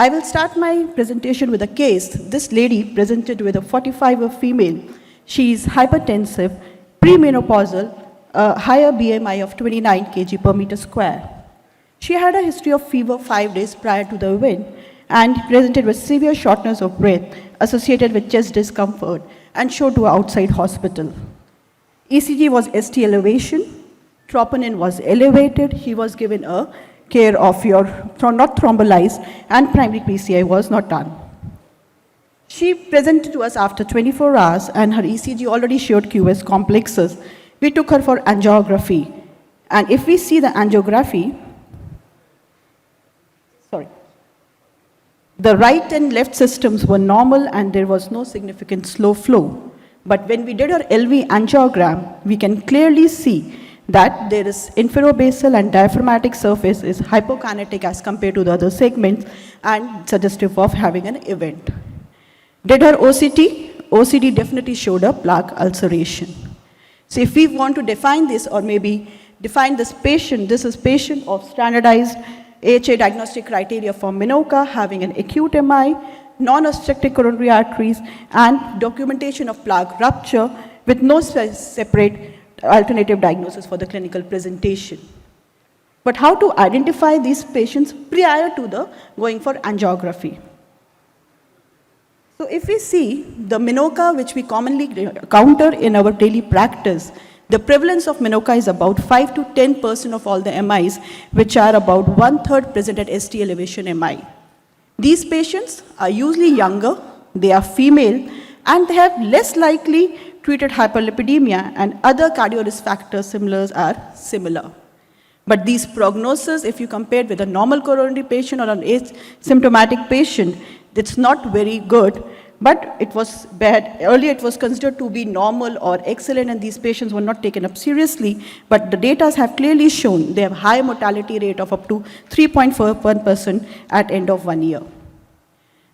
I will start my presentation with a case. This lady presented with a 45-year female. She is hypertensive, premenopausal, a higher BMI of 29 kg per meter square. She had a history of fever 5 days prior to the event and presented with severe shortness of breath associated with chest discomfort and showed to an outside hospital. ECG was ST elevation, troponin was elevated, he was given a care of not thrombolized, and primary PCI was not done. She presented to us after 24 hours and her ECG already showed QS complexes. We took her for angiography. And if we see the angiography, the right and left systems were normal and there was no significant slow flow. But when we did our LV angiogram, we can clearly see that there is inferobasal and diaphragmatic surface is hypokinetic as compared to the other segments and suggestive of having an event. Did her OCT? OCT definitely showed a plaque ulceration. So if we want to define this or maybe define this patient, this is patient of standardized AHA diagnostic criteria for MINOCA, having an acute MI, non-obstructive coronary arteries, and documentation of plaque rupture with no separate alternative diagnosis for the clinical presentation. But how to identify these patients prior to the going for angiography? So if we see the MINOCA, which we commonly encounter in our daily practice, the prevalence of MINOCA is about 5 to 10% of all the MIs, which are about 1/3 present at ST elevation MI. These patients are usually younger, they are female, and they have less likely treated hyperlipidemia and other cardio risk factors are similar. But these prognosis, if you compare with a normal coronary patient or an asymptomatic patient, it's not very good. But it was bad. Earlier it was considered to be normal or excellent and these patients were not taken up seriously. But the data have clearly shown they have high mortality rate of up to 3.41% at end of 1 year.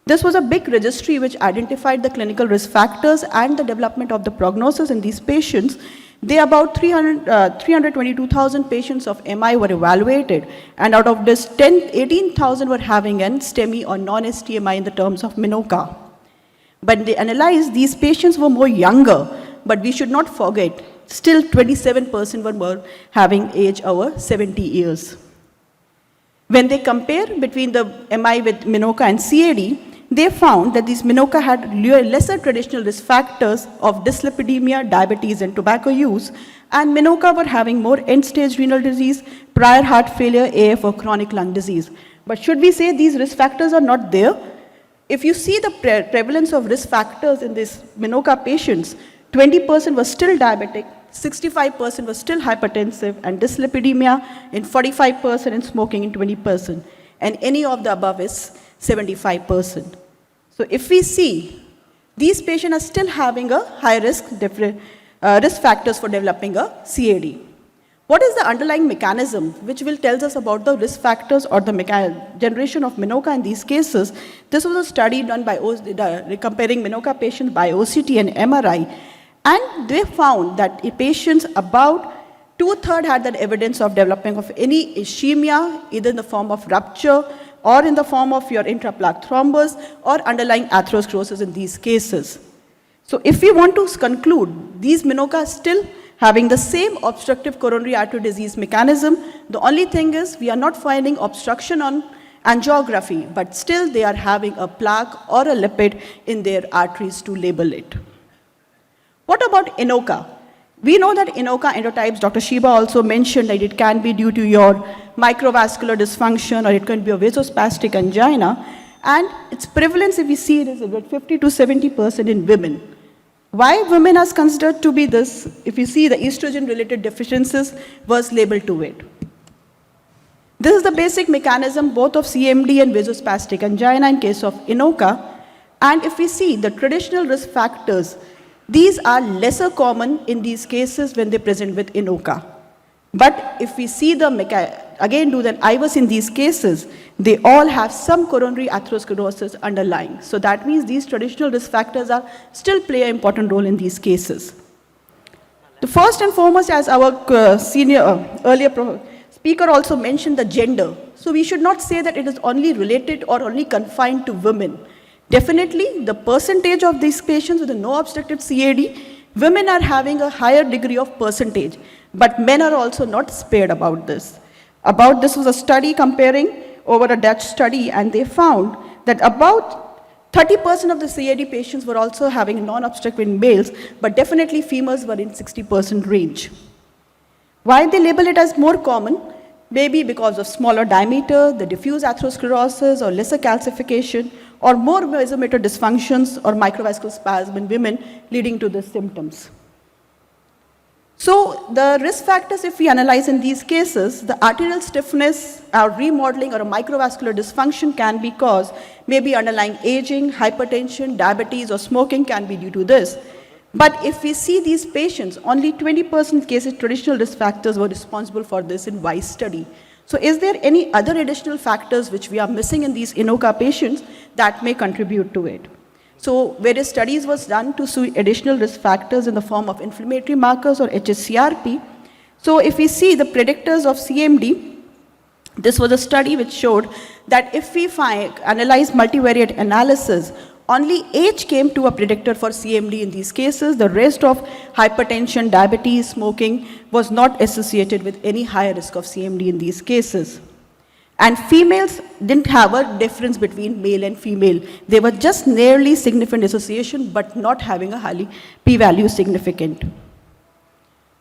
This was a big registry which identified the clinical risk factors and the development of the prognosis in these patients. There about 322,000 patients of MI were evaluated, and out of this 18,000 were having an STEMI or non-STMI in the terms of MINOCA. But they analyzed these patients were more younger, but we should not forget, still 27% were more having age over 70 years. When they compare between the MI with MINOCA and CAD, they found that these MINOCA had lesser traditional risk factors of dyslipidemia, diabetes, and tobacco use, and MINOCA were having more end-stage renal disease, prior heart failure, AF, or chronic lung disease. But should we say these risk factors are not there? If you see the prevalence of risk factors in these MINOCA patients, 20% were still diabetic, 65% were still hypertensive, and dyslipidemia in 45% and smoking in 20%. And any of the above is 75%. So if we see, these patients are still having a high risk factors for developing a CAD. What is the underlying mechanism which will tell us about the risk factors or the generation of MINOCA in these cases? This was a study done by comparing MINOCA patients by OCT and MRI, and they found that patients about 2/3 had that evidence of developing of any ischemia, either in the form of rupture or in the form of your intraplaque thrombus or underlying atherosclerosis in these cases. So if we want to conclude, these MINOCA still having the same obstructive coronary artery disease mechanism, the only thing is we are not finding obstruction on angiography, but still they are having a plaque or a lipid in their arteries to label it. What about INOCA? We know that INOCA endotypes, Dr. Shiba also mentioned that it can be due to your microvascular dysfunction or it can be a vasospastic angina, and its prevalence, if we see it, is about 50 to 70% in women. Why women are considered to be this? If you see the estrogen-related deficiencies was labeled to it. This is the basic mechanism both of CMD and vasospastic angina in case of INOCA. And if we see the traditional risk factors, these are lesser common in these cases when they present with INOCA. But if we see the again do the IVUS in these cases, they all have some coronary atherosclerosis underlying. So that means these traditional risk factors are still play an important role in these cases. The first and foremost, as our earlier speaker also mentioned the gender. So we should not say that it is only related or only confined to women. Definitely, the percentage of these patients with a no obstructive CAD, women are having a higher degree of percentage, but men are also not spared about this. This was a study comparing over a Dutch study, and they found that about 30% of the CAD patients were also having non-obstructive in males, but definitely females were in 60% range. Why they label it as more common? Maybe because of smaller diameter, the diffuse atherosclerosis, or lesser calcification, or more vasomotor dysfunctions or microvascular spasm in women leading to the symptoms. So the risk factors, if we analyze in these cases, the arterial stiffness or remodeling or a microvascular dysfunction can be caused, maybe underlying aging, hypertension, diabetes, or smoking can be due to this. But if we see these patients, only 20% cases traditional risk factors were responsible for this in WISE study. So is there any other additional factors which we are missing in these INOCA patients that may contribute to it? So various studies was done to see additional risk factors in the form of inflammatory markers or hsCRP. So if we see the predictors of CMD, this was a study which showed that if we analyze multivariate analysis, only age came to a predictor for CMD in these cases. The rest of hypertension, diabetes, smoking was not associated with any higher risk of CMD in these cases. And females didn't have a difference between male and female. They were just nearly significant association, but not having a highly p-value significant.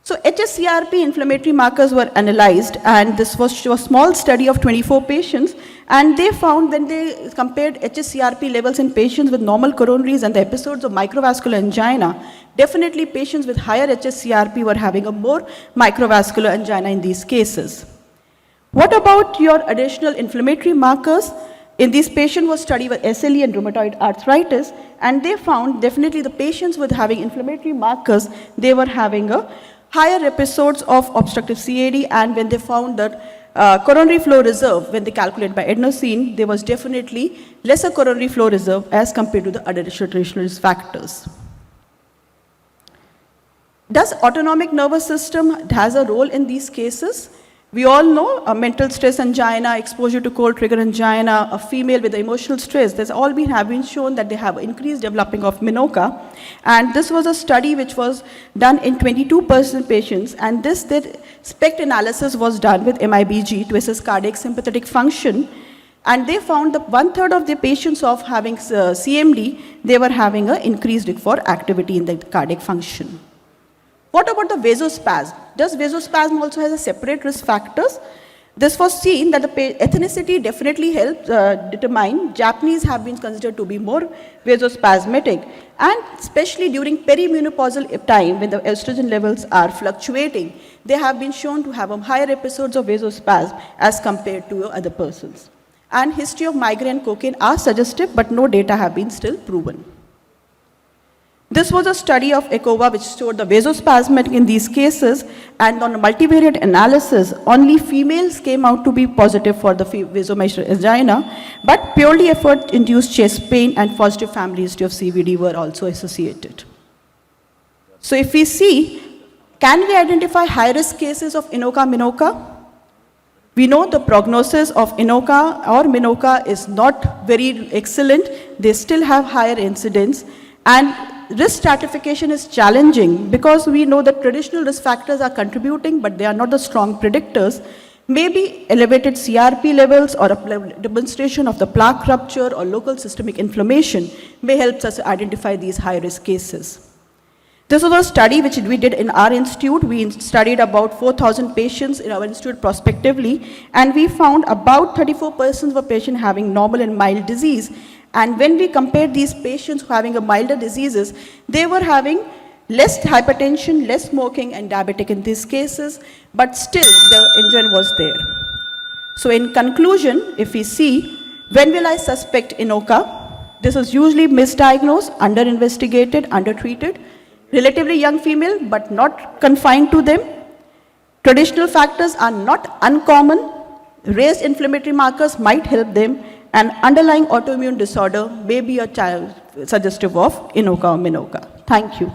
So hsCRP inflammatory markers were analyzed, and this was a small study of 24 patients, and they found when they compared hsCRP levels in patients with normal coronaries and the episodes of microvascular angina, definitely patients with higher hsCRP were having a more microvascular angina in these cases. What about your additional inflammatory markers? In these patients was studied with SLE and rheumatoid arthritis, and they found definitely the patients with having inflammatory markers, they were having a higher episodes of obstructive CAD, and when they found that coronary flow reserve, when they calculate by adenosine, there was definitely lesser coronary flow reserve as compared to the other traditional risk factors. Does autonomic nervous system has a role in these cases? We all know a mental stress angina, exposure to cold trigger angina, a female with emotional stress, there's all have been shown that they have increased developing of MINOCA. And this was a study which was done in 22% patients, and this SPECT analysis was done with MIBG to assess cardiac sympathetic function. And they found that 1/3 of the patients of having CMD, they were having an increased for activity in the cardiac function. What about the vasospasm? Does vasospasm also has a separate risk factors? This was seen that the ethnicity definitely helps determine. Japanese have been considered to be more vasospasmatic, and especially during perimenopausal time when the estrogen levels are fluctuating, they have been shown to have higher episodes of vasospasm as compared to other persons. And history of migraine and cocaine are suggestive, but no data have been still proven. This was a study of ECOVA which showed the vasospasmatic in these cases, and on a multivariate analysis, only females came out to be positive for the vasomotor angina, but purely effort-induced chest pain and positive family history of CVD were also associated. So if we see, can we identify high-risk cases of INOCA, MINOCA? We know the prognosis of INOCA or MINOCA is not very excellent. They still have higher incidence, and risk stratification is challenging because we know that traditional risk factors are contributing, but they are not the strong predictors. Maybe elevated CRP levels or a demonstration of the plaque rupture or local systemic inflammation may help us identify these high-risk cases. This was a study which we did in our institute. We studied about 4,000 patients in our institute prospectively, and we found about 34% of patients having normal and mild disease. And when we compared these patients having a milder diseases, they were having less hypertension, less smoking, and diabetic in these cases, but still the engine was there. So in conclusion, if we see, when will I suspect INOCA? This is usually misdiagnosed, under-investigated, under-treated, relatively young female, but not confined to them. Traditional factors are not uncommon. Raised inflammatory markers might help them, and underlying autoimmune disorder may be a child suggestive of INOCA or MINOCA. Thank you.